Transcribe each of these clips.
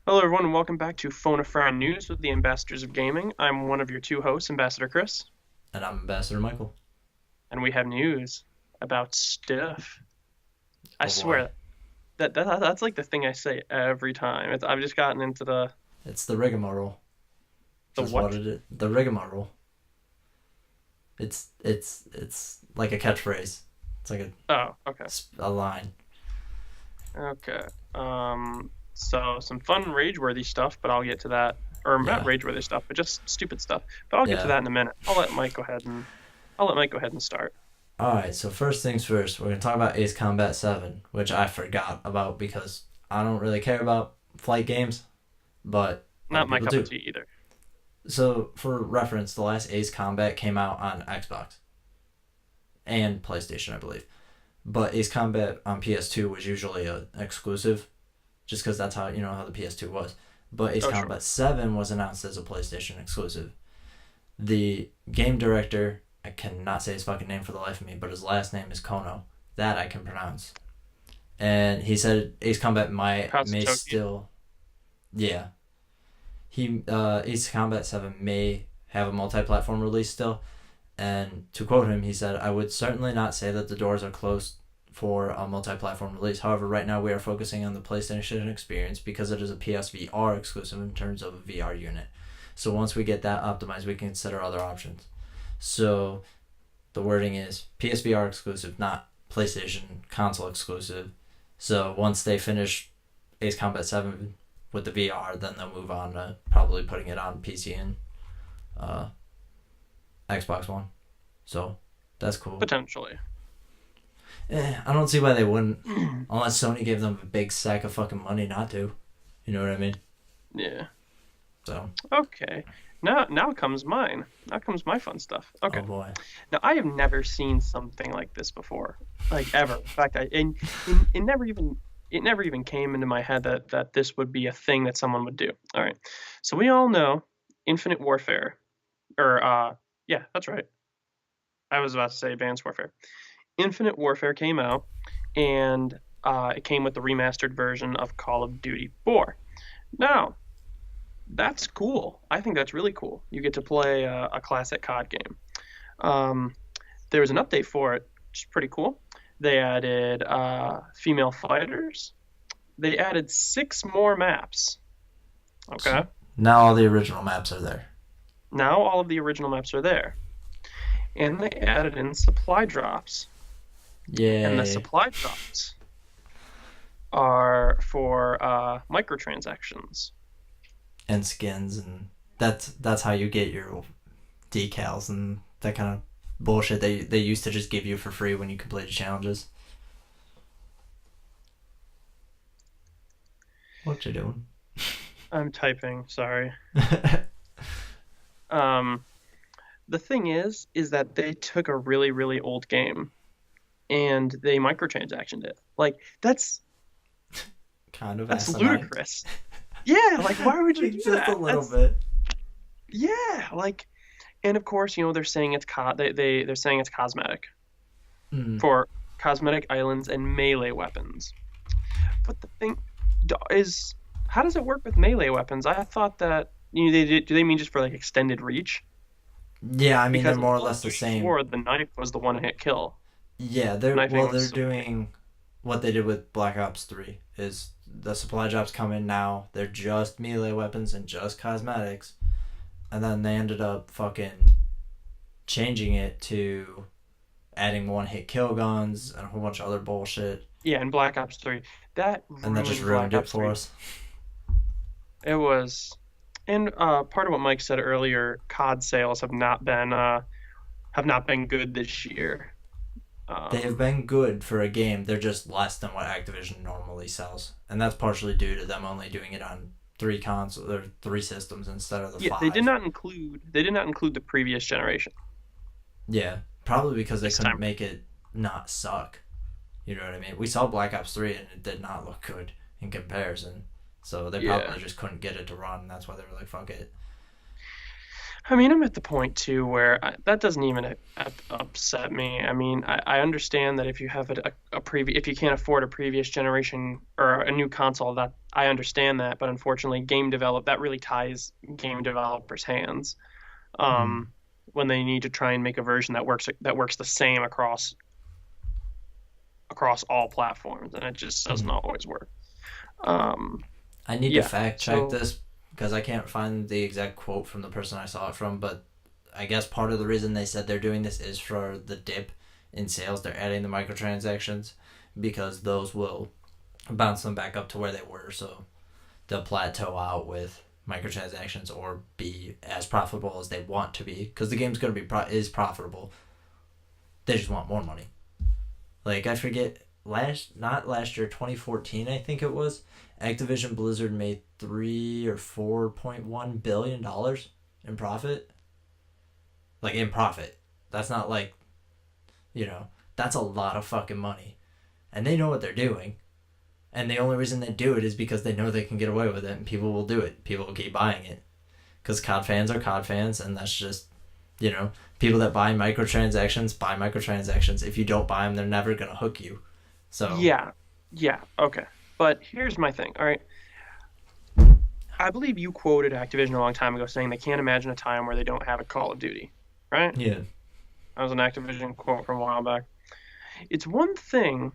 Hello, everyone, and welcome back to Phone a Friend News with the Ambassadors of Gaming. I'm one of your two hosts, Ambassador Chris, And I'm Ambassador Michael. and we have news about stuff. I Oh boy. swear that's like the thing I say every time. I've just gotten into It's the rigmarole. the Just what what? it is. The rigmarole. It's like a catchphrase. It's like Oh, okay, a line. okay. So some fun rage-worthy stuff, but I'll get to that, or not Yeah. rage-worthy stuff, but just stupid stuff. But I'll get to Yeah. that in a minute. I'll let Mike go ahead and start. Alright, so first things first, we're gonna talk about Ace Combat 7, which I forgot about because I don't really care about flight games, but a lot Not of my people cup of do. tea either. So for reference, the last Ace Combat came out on Xbox and PlayStation, I believe. But Ace Combat on PS2 was usually a exclusive, just because that's how the PS2 was. But Ace Oh, sure. Combat 7 was announced as a PlayStation exclusive. The game director, I cannot say his fucking name for the life of me, but his last name is Kono. That I can pronounce. And he said Ace Combat may Katsutoki. still, yeah, Ace Combat 7 may have a multi-platform release still. And to quote him, he said, "I would certainly not say that the doors are closed for a multi-platform release. However, right now we are focusing on the PlayStation experience because it is a PSVR exclusive in terms of a VR unit. So once we get that optimized, we can consider other options." So the wording is PSVR exclusive, not PlayStation console exclusive. So once they finish Ace Combat 7 with the VR, then they'll move on to probably putting it on PC and uh, Xbox One. So that's cool. Potentially. I don't see why they wouldn't, unless Sony gave them a big sack of fucking money not to. You know what I mean? Yeah. So, Okay. Now comes mine. Now comes my fun stuff. Okay. oh boy. Now I have never seen something like this before. Like ever. In fact, it never even came into my head that this would be a thing that someone would do. All right. So we all know Infinite Warfare or yeah, that's right. I was about to say Advanced Warfare. Infinite Warfare came out and it came with the remastered version of Call of Duty 4. Now, that's cool. I think that's really cool. You get to play a classic CoD game. Um, there was an update for it, which is pretty cool. They added female fighters. They added six more maps. So Okay. now all the original maps are there. Now all of the original maps are there. And they added in supply drops. And the Yay. supply drops are for microtransactions. And skins, and that's how you get your decals and that kind of bullshit they used to just give you for free when you completed challenges. What you doing? I'm typing, sorry. Um, the thing is that they took a really, really old game and they microtransactioned it. Like Kind of that's asinine. ludicrous. Yeah, like why would you do Just a that? little That's bit. yeah, like and of course, they're saying they're saying it's cosmetic Mm. for cosmetic islands and melee weapons. But the thing is, how does it work with melee weapons? I thought that do they mean just for like extended reach? Yeah, I mean they're Because in more or Call of less the Duty same. 4, the knife was the one hit kill. Yeah, they're Knifing well, was they're so quick. doing what they did with Black Ops 3 is the supply drops come in now. They're just melee weapons and just cosmetics. And then they ended up fucking changing it to adding one hit kill guns and a whole bunch of other bullshit. Yeah, in Black Ops 3, that And that just ruined ruined Black it Ops for 3. us. It was, and part of what Mike said earlier, COD sales have not been good this year. They have Um, been good for a game. They're just less than what Activision normally sells. And that's partially due to them only doing it on three consoles or three systems instead of the yeah, five. they did not include the previous generation Yeah, probably because they this couldn't time. make it not suck. You know what I mean? We saw Black Ops 3 and it did not look good in comparison. So they Yeah. probably just couldn't get it to run. And that's why they were like, fuck it. I mean, I'm at the point too where that doesn't even upset me. I mean, I understand that if you have if you can't afford a previous generation or a new console, that I understand that. But unfortunately, that really ties game developers' hands Mm. um, when they need to try and make a version that works the same across all platforms, and it just doesn't Mm. always work. Um, I need to yeah. fact check So this because I can't find the exact quote from the person I saw it from, but I guess part of the reason they said they're doing this is for the dip in sales. They're adding the microtransactions because those will bounce them back up to where they were, so they'll plateau out with microtransactions or be as profitable as they want to be because the game's going to be is profitable. They just want more money. Like I forget not last year 2014 I think it was, Activision Blizzard made 3 or 4.1 billion dollars in profit. Like in profit. That's not like, you know, that's a lot of fucking money. And they know what they're doing. And the only reason they do it is because they know they can get away with it and people will do it. People will keep buying it. Because COD fans are COD fans, and that's just, people that buy microtransactions buy microtransactions. If you don't buy them, they're never going to hook you. So, yeah, yeah, okay. But here's my thing. All right. I believe you quoted Activision a long time ago saying they can't imagine a time where they don't have a Call of Duty, right? yeah. That was an Activision quote from a while back. It's one thing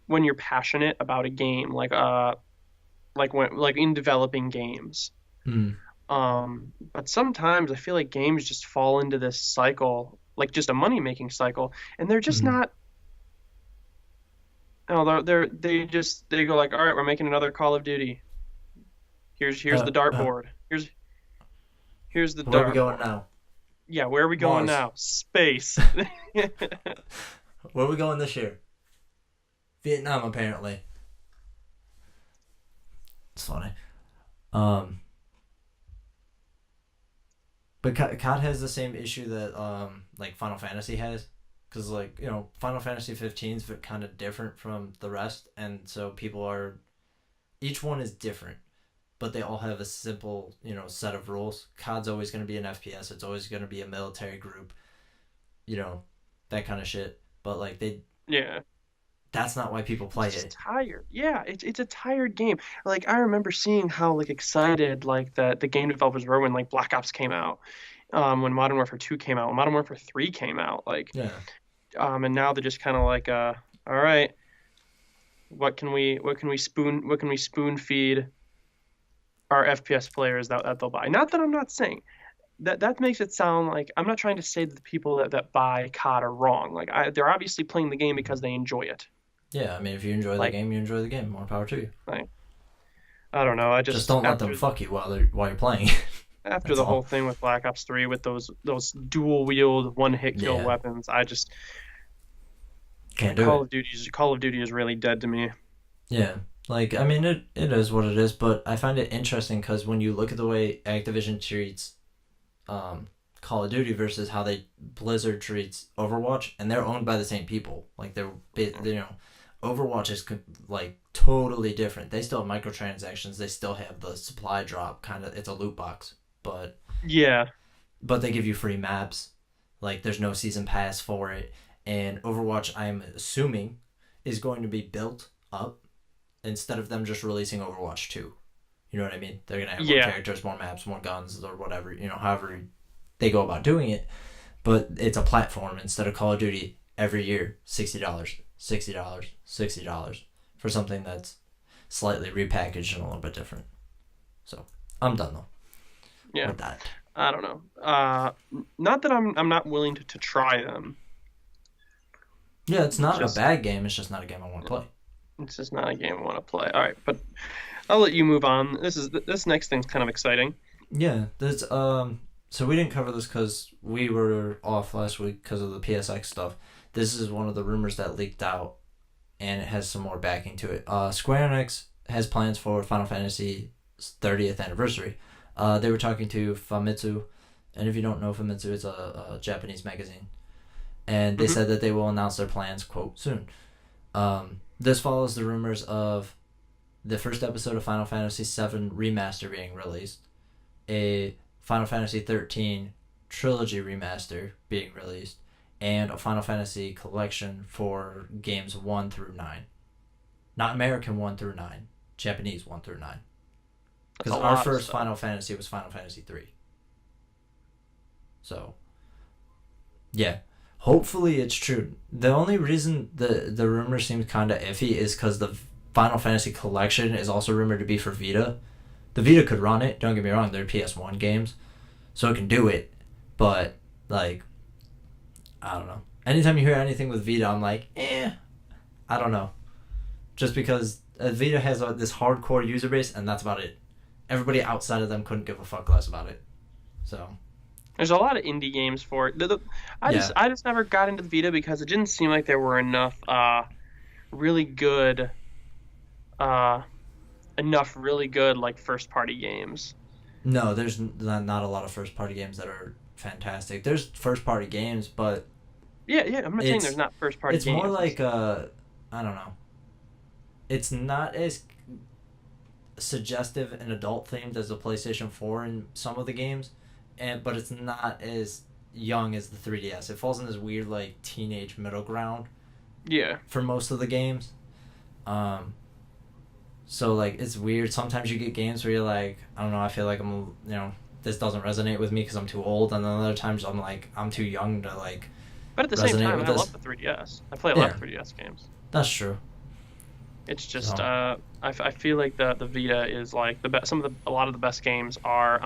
when you're passionate about a game, like in developing games. Mm. But sometimes I feel like games just fall into this cycle, like just a money making cycle, and they're just Mm. not. No, they go like, all right, we're making another Call of Duty. Here's the Uh, uh, dartboard. Here's the where are we going dartboard. now? Yeah, where are we going Mars. now? Space. Where are we going this year? Vietnam, apparently. It's funny. Um, but COD has the same issue that like Final Fantasy has, because like Final Fantasy 15 is kind of different from the rest, and so people are each one is different, but they all have a simple set of rules. COD's always going to be an FPS. It's always going to be a military group, you know, that kind of shit. But like Yeah. that's not why people It's play just it. tired. Yeah, it's a tired game. Like I remember seeing how like excited like the game developers were when like Black Ops came out, when Modern Warfare 2 came out, when Modern Warfare 3 came out, like Yeah. and now they're just kind of like all right, what can we spoon feed our FPS players that they'll buy? Not that I'm not saying that makes it sound like I'm not trying to say that the people that buy COD are wrong. Like they're obviously playing the game because they enjoy it. Yeah, I mean, if you enjoy the Like game, you enjoy the game. More power to you. like I don't know. I Just just don't let them fuck you while you're playing. after That's the whole all. thing with Black Ops 3 with those dual wield one hit kill Yeah, weapons, I just can't do it. Call of Duty is really dead to me. Yeah, like I mean, it is what it is. But I find it interesting because when you look at the way Activision treats um, Call of Duty versus how they Blizzard treats Overwatch, and they're owned by the same people. Like Overwatch is like totally different. They still have microtransactions. They still have the supply drop kind of. It's a loot box, Yeah, but they give you free maps. Like there's no season pass for it, and Overwatch I'm assuming is going to be built up instead of them just releasing Overwatch 2. You know what I mean? They're gonna have more yeah, characters, more maps, more guns, or whatever. However they go about doing it. But it's a platform instead of Call of Duty every year. $60, $60, $60 for something that's slightly repackaged and a little bit different. So I'm done though yeah. with that. I don't know. Not that I'm not willing to try them. Yeah, it's It's not a just bad game. It's just not a game I want to play. it's just not a game I want to play. All right, but I'll let you move on. This next thing's kind of exciting. Yeah, there's So we didn't cover this because we were off last week because of the PSX stuff. This is one of the rumors that leaked out, and it has some more backing to it. Square Enix has plans for Final Fantasy 30th anniversary. They were talking to Famitsu, and if you don't know Famitsu, it's a Japanese magazine, and they Hmm. said that they will announce their plans quote soon. This follows the rumors of the first episode of Final Fantasy VII Remaster being released, a Final Fantasy 13 Trilogy Remaster being released, and a Final Fantasy collection for games 1 through 9. Not American 1 through 9, Japanese 1 through 9. That's a Because our lot of first stuff. Final Fantasy was Final Fantasy 3. So, yeah. Hopefully it's true. The only reason the rumor seems kind of iffy is because the Final Fantasy collection is also rumored to be for Vita. The Vita could run it, don't get me wrong, they're PS1 games, so it can do it, but, like, I don't know. Anytime you hear anything with Vita, I'm like, I don't know. Just because Vita has this hardcore user base, and that's about it. Everybody outside of them couldn't give a fuck less about it. So, There's a lot of indie games for it. yeah. I just never got into the Vita because it didn't seem like there were really good uh really good like first party games. No, there's not a lot of first party games that are fantastic. There's first party games, but Yeah, yeah. I'm not saying there's it's not first party it's more games. like I don't know. It's not as suggestive and adult themed as the PlayStation 4 in some of the games, but it's not as young as the 3DS. It falls in this weird like teenage middle ground Yeah. for most of the games. Um, so like it's weird. Sometimes you get games where you're like, I don't know, I feel like this doesn't resonate with me because I'm too old, and then other times I'm like I'm too young to like But at the same resonate time, with I this. love the 3DS. I play a lot Yeah, of 3DS games. that's true. It's just So I feel like the Vita is like the best. A lot of the best games are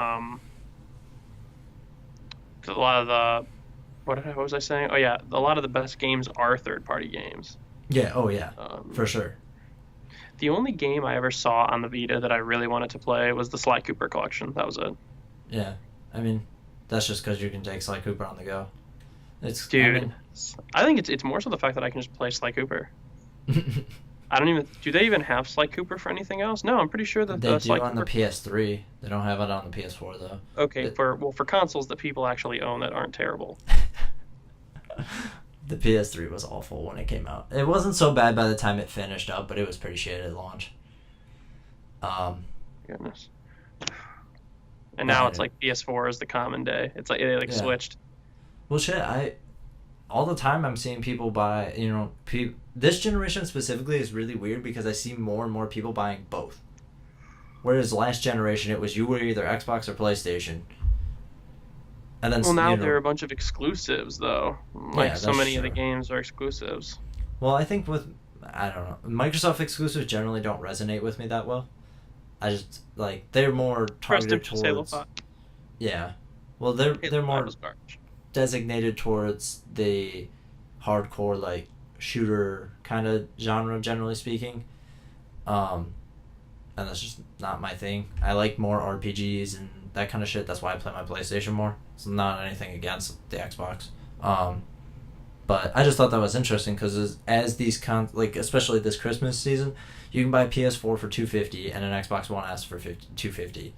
a lot of the what was I saying? Oh yeah, a lot of the best games are third party games. yeah, oh yeah, for Um, sure. the only game I ever saw on the Vita that I really wanted to play was the Sly Cooper collection. That was it. Yeah, I mean, that's just because you can take Sly Cooper on the go. I Dude, mean, I think it's more so the fact that I can just play Sly Cooper. I don't even do they even have Sly Cooper for anything else? No, I'm pretty sure that they the do Sly on the Cooper. PS3. They don't have it on the PS4 though. Okay, The, for consoles that people actually own that aren't terrible. the PS3 was awful when it came out. It wasn't so bad by the time it finished up, but it was pretty shit at launch. Um, Goodness. And now it's but like PS4 is the common day. It's like they like yeah, switched. well, shit. I all the time I'm seeing people buy. This generation specifically is really weird because I see more and more people buying both. Whereas last generation, it was you were either Xbox or PlayStation, and then Well, now there are a bunch of exclusives though. Like yeah, so that's many of the true. games are exclusives. Well, I think with I don't know, Microsoft exclusives generally don't resonate with me that well. I just like they're more Rest in targeted peace, Halo towards 5. yeah. Well, they're Halo 5 more was garbage. designated towards the hardcore like shooter kind of genre generally speaking. Um, and that's just not my thing. I like more RPGs and that kind of shit. That's why I play my PlayStation more. It's not anything against the Xbox. Um, but I just thought that was interesting because as these like especially this Christmas season, you can buy a PS4 for $250 and an Xbox One S for $250.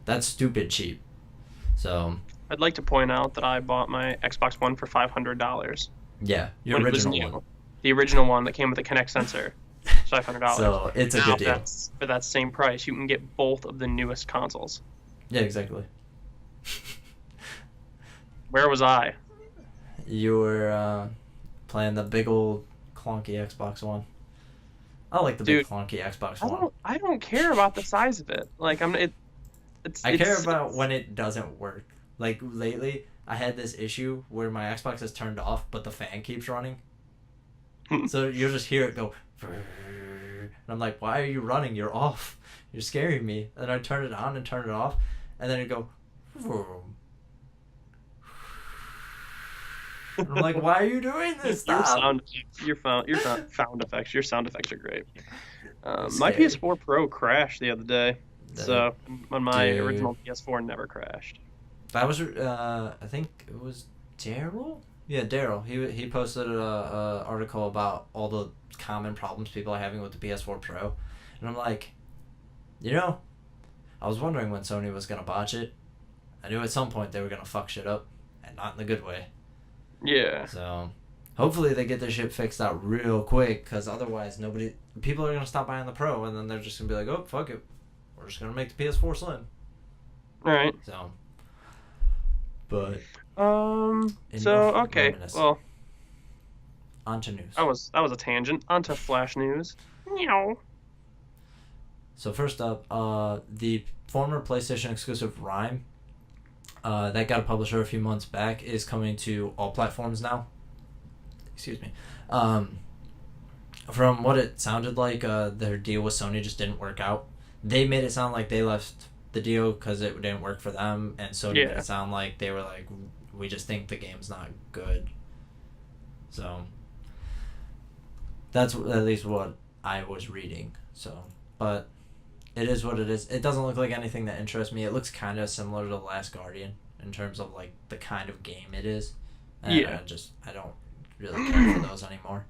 That's stupid cheap. So I'd like to point out that I bought my Xbox One for $500 yeah, your when it was original one. new. The original one that came with the Kinect sensor. It's $500. So it's a Now good deal. that's for that same price, you can get both of the newest consoles. Yeah, exactly. Where was I? You were playing the big old clunky Xbox One. I like the big Dude, clunky Xbox One. I don't care about the size of it. Like I care about it's when it doesn't work. Like lately, I had this issue where my Xbox is turned off, but the fan keeps running. So you'll just hear it go. And I'm like, why are you running? You're off. You're scaring me. And I turn it on and turn it off, and then it go. And I'm like, why are you doing this? your Stop. sound effects. Your sound effects are great. It's My scary. PS4 Pro crashed the other day, The so on my dude. original PS4 never crashed. That was I think it was Daryl. Yeah, Daryl. He posted a article about all the common problems people are having with the PS4 Pro, and I'm like, I was wondering when Sony was gonna botch it. I knew at some point they were gonna fuck shit up, and not in the good way. Yeah. So hopefully they get their shit fixed out real quick, because otherwise people are gonna stop buying the Pro, and then they're just gonna be like, oh fuck it, we're just gonna make the PS4 slim. All right. So But So enough okay. reminisce. Well, On to news. that was a tangent. Onto Flash news. Meow. So first up, the former PlayStation exclusive Rhyme, that got a publisher a few months back, is coming to all platforms now. Excuse me. From what it sounded like, their deal with Sony just didn't work out. They made it sound like they left the deal because it didn't work for them, and Sony made Yeah. it sound like they were like, we just think the game's not good. So that's at least what I was reading. So, but it is what it is. It doesn't look like anything that interests me. It looks kind of similar to The Last Guardian in terms of like the kind of game it is, and Yeah. I don't really care for those anymore.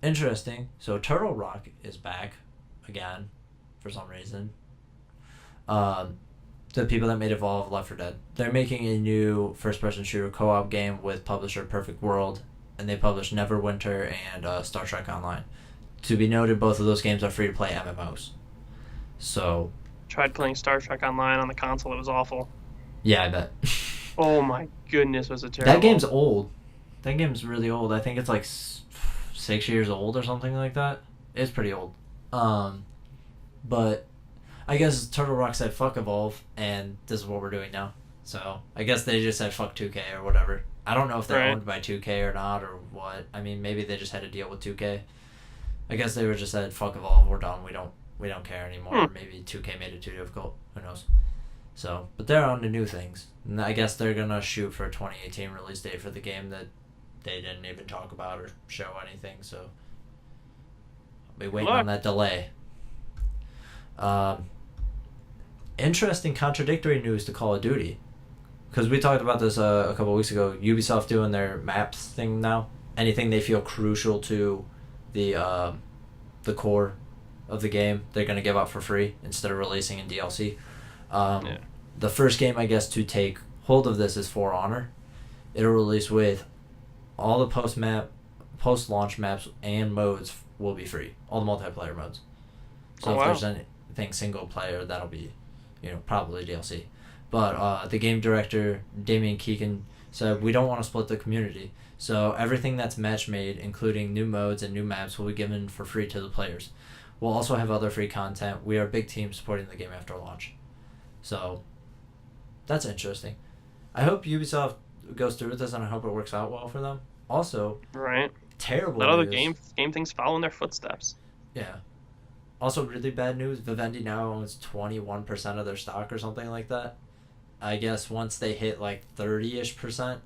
Interesting. So Turtle Rock is back again for some reason. The people that made Evolve Left 4 Dead, they're making a new first-person shooter co-op game with publisher Perfect World, and they published Neverwinter and Star Trek Online. To be noted, both of those games are free-to-play MMOs. So, Tried playing Star Trek Online on the console. It was awful. yeah, I bet. Oh my goodness, was it terrible? That game's old. That game's really old. I think it's like 6 years old or something like that. It's pretty old. But I guess Turtle Rock said fuck Evolve, and this is what we're doing now. So I guess they just said fuck 2K or whatever. I don't know if they're Right. owned by 2K or not or what. I mean, maybe they just had a deal with 2K. I guess they were just said fuck Evolve. We're done. We don't care anymore. Maybe 2K made it too difficult. Who knows? So, but they're on to new things. And I guess they're gonna shoot for a 2018 release date for the game that they didn't even talk about or show anything. So, I'll be waiting on that delay. Interesting contradictory news to Call of Duty, because we talked about this a couple weeks ago. Ubisoft doing their maps thing now. Anything they feel crucial to the core of the game, they're gonna give out for free instead of releasing in DLC. Yeah. The first game, I guess, to take hold of this is For Honor. It'll release with all the post-launch maps and modes will be free. All the multiplayer modes. So Oh, if wow. there's anything single player, that'll be, probably DLC. But the game director, Damien Keegan, said, we don't want to split the community. So everything that's match-made, including new modes and new maps, will be given for free to the players. We'll also have other free content. We are a big team supporting the game after launch. So that's interesting. I hope Ubisoft goes through with this, and I hope it works out well for them. Also, Right. terrible Let other news. game things follow in their footsteps. Yeah. Also, really bad news. Vivendi now owns 21% of their stock or something like that. I guess once they hit like 30-ish%,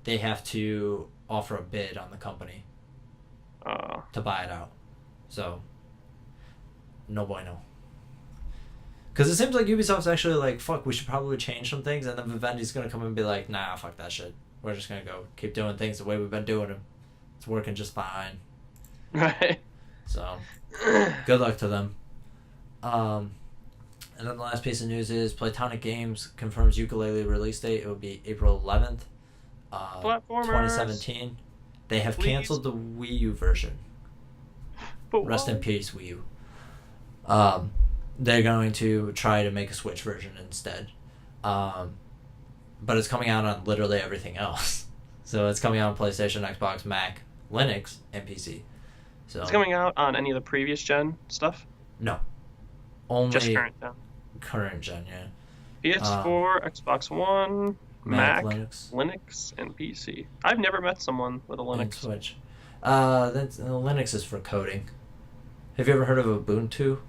they have to offer a bid on the company to buy it out. So, no bueno. Because it seems like Ubisoft's actually like, fuck, we should probably change some things, and then Vivendi's going to come and be like, nah, fuck that shit. We're just going to go keep doing things the way we've been doing them. It's working just fine. Right. So, good luck to them. And then the last piece of news is Playtonic Games confirms Yooka-Laylee release date. It will be April 11th, Platformers. 2017. They have Please. canceled the Wii U version. But Rest in why? peace, Wii U. They're going to try to make a Switch version instead. But it's coming out on literally everything else. So it's coming out on PlayStation, Xbox, Mac, Linux, and PC. So It's coming out on any of the previous gen stuff? No. Only Just current gen. current gen, yeah. PS4, Xbox One, Mac, Linux, Linux, and PC. I've never met someone with a and Linux. Switch. Linux is for coding. Have you ever heard of Ubuntu?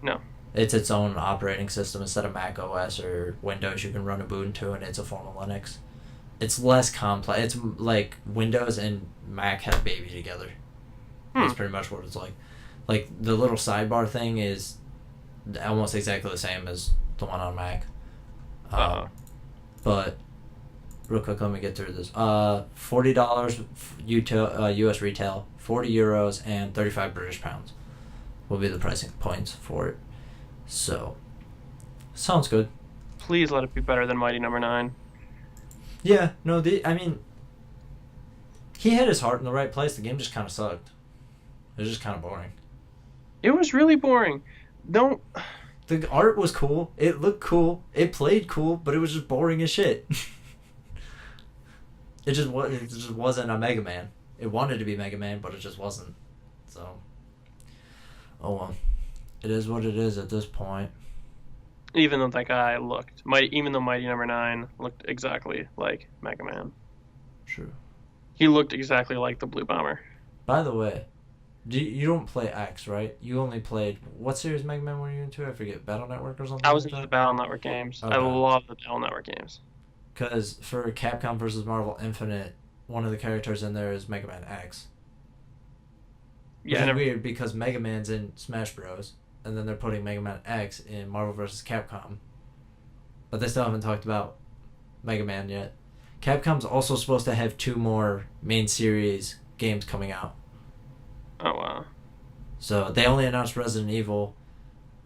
No. It's its own operating system. Instead of Mac OS or Windows, you can run Ubuntu, and it's a form of Linux. It's less complex. It's like Windows and Mac had a baby together. That's pretty much what it's like. Like, the little sidebar thing is almost exactly the same as the one on Mac. But real quick, let me get through this. $40 US retail, €40 and 35 British pounds will be the pricing points for it. So, sounds good. Please let it be better than Mighty Number 9. Yeah, no, I mean, he had his heart in the right place. The game just kind of sucked. It was just kind of boring. It was really boring. Don't The art was cool. It looked cool. It played cool, but it was just boring as shit. It just wasn't a Mega Man. It wanted to be Mega Man, but it just wasn't. So, oh well. It is what it is at this point. Even though that guy even though Mighty Number 9 looked exactly like Mega Man. True. He looked exactly like the Blue Bomber. By the way, you don't play X, right? You only played what series Mega Man were you into? I forget, Battle Network or something. I was like into the that? Battle Network games. Okay. I love the Battle Network games. Because for Capcom versus Marvel Infinite, one of the characters in there is Mega Man X. Which is weird because Mega Man's in Smash Bros. And then they're putting Mega Man X in Marvel vs. Capcom. But they still haven't talked about Mega Man yet. Capcom's also supposed to have 2 more main series games coming out. Oh, wow. So they only announced Resident Evil.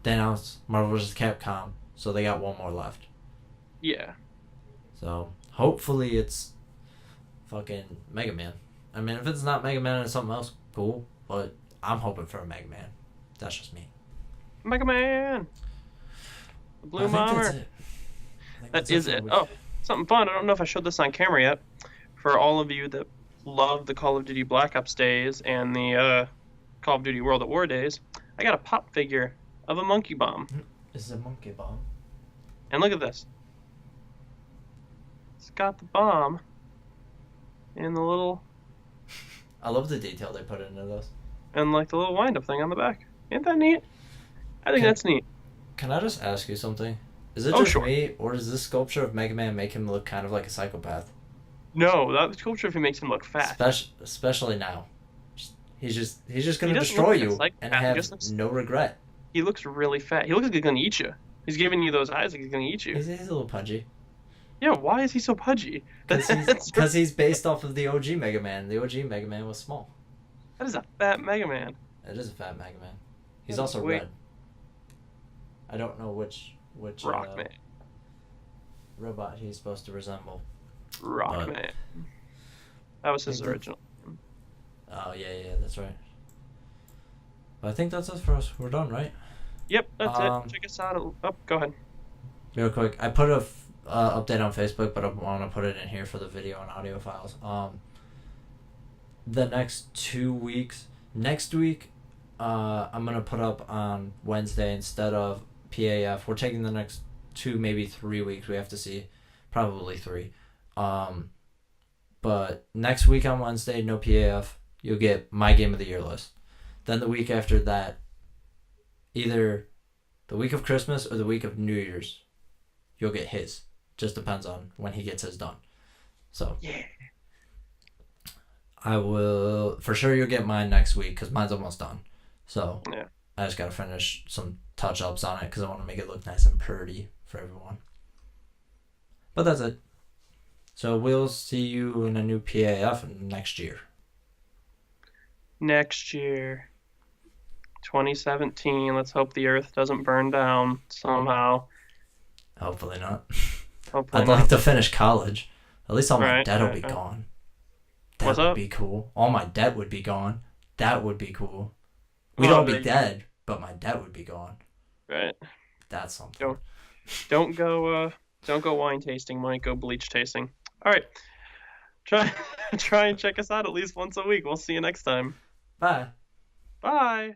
They announced Marvel vs. Capcom. So they got 1 more left. Yeah. So hopefully it's fucking Mega Man. I mean, if it's not Mega Man and it's something else, cool. But I'm hoping for a Mega Man. That's just me. Mega Man! The Blue Bomber. That is it. Oh, something fun. I don't know if I showed this on camera yet. For all of you that love the Call of Duty Black Ops days and the Call of Duty World at War days, I got a pop figure of a monkey bomb. This is a monkey bomb. And look at this. It's got the bomb in the little... I love the detail they put into this. And like the little wind-up thing on the back. Ain't that neat? I think that's neat. Can I just ask you something? Is it sure. me, or does this sculpture of Mega Man make him look kind of like a psychopath? No, that sculpture of him makes him look fat. Especially now. He's just gonna destroy you and have no regret. He looks really fat. He looks like he's gonna eat you. He's giving you those eyes like he's gonna eat you. He's a little pudgy. Yeah, why is he so pudgy? Because he's based off of the OG Mega Man. The OG Mega Man was small. That is a fat Mega Man. It is a fat Mega Man. He's also red. I don't know which Rockman robot he's supposed to resemble. Rockman. That was his original. Oh yeah, that's right. But I think that's it for us. We're done, right? Yep, that's it. Check us out. Oh, go ahead. Real quick, I put a update on Facebook, but I want to put it in here for the video and audio files. The next 2 weeks. Next week, I'm gonna put up on Wednesday instead of PaF. We're taking the next 2, maybe 3 weeks. We have to see, probably 3. But next week on Wednesday, no PaF. You'll get my Game of the Year list. Then the week after that, either the week of Christmas or the week of New Year's, you'll get his. Just depends on when he gets his done. So yeah, I will for sure. You'll get mine next week because mine's almost done. So yeah, I just gotta finish some touch ups on it because I want to make it look nice and pretty for everyone. But that's it. So we'll see you in a new PaF next year. Next year, 2017. Let's hope the Earth doesn't burn down somehow. Hopefully not. Hopefully I'd not. like to finish college. At least all my debt will be right. gone. That What's would up? be cool. All my debt would be gone. That would be cool. We'd Well, all be dead, but my debt would be gone. Right. That's something. Don't go wine tasting, Mike. Go bleach tasting. All right. Try and check us out at least once a week. We'll see you next time. Bye. Bye.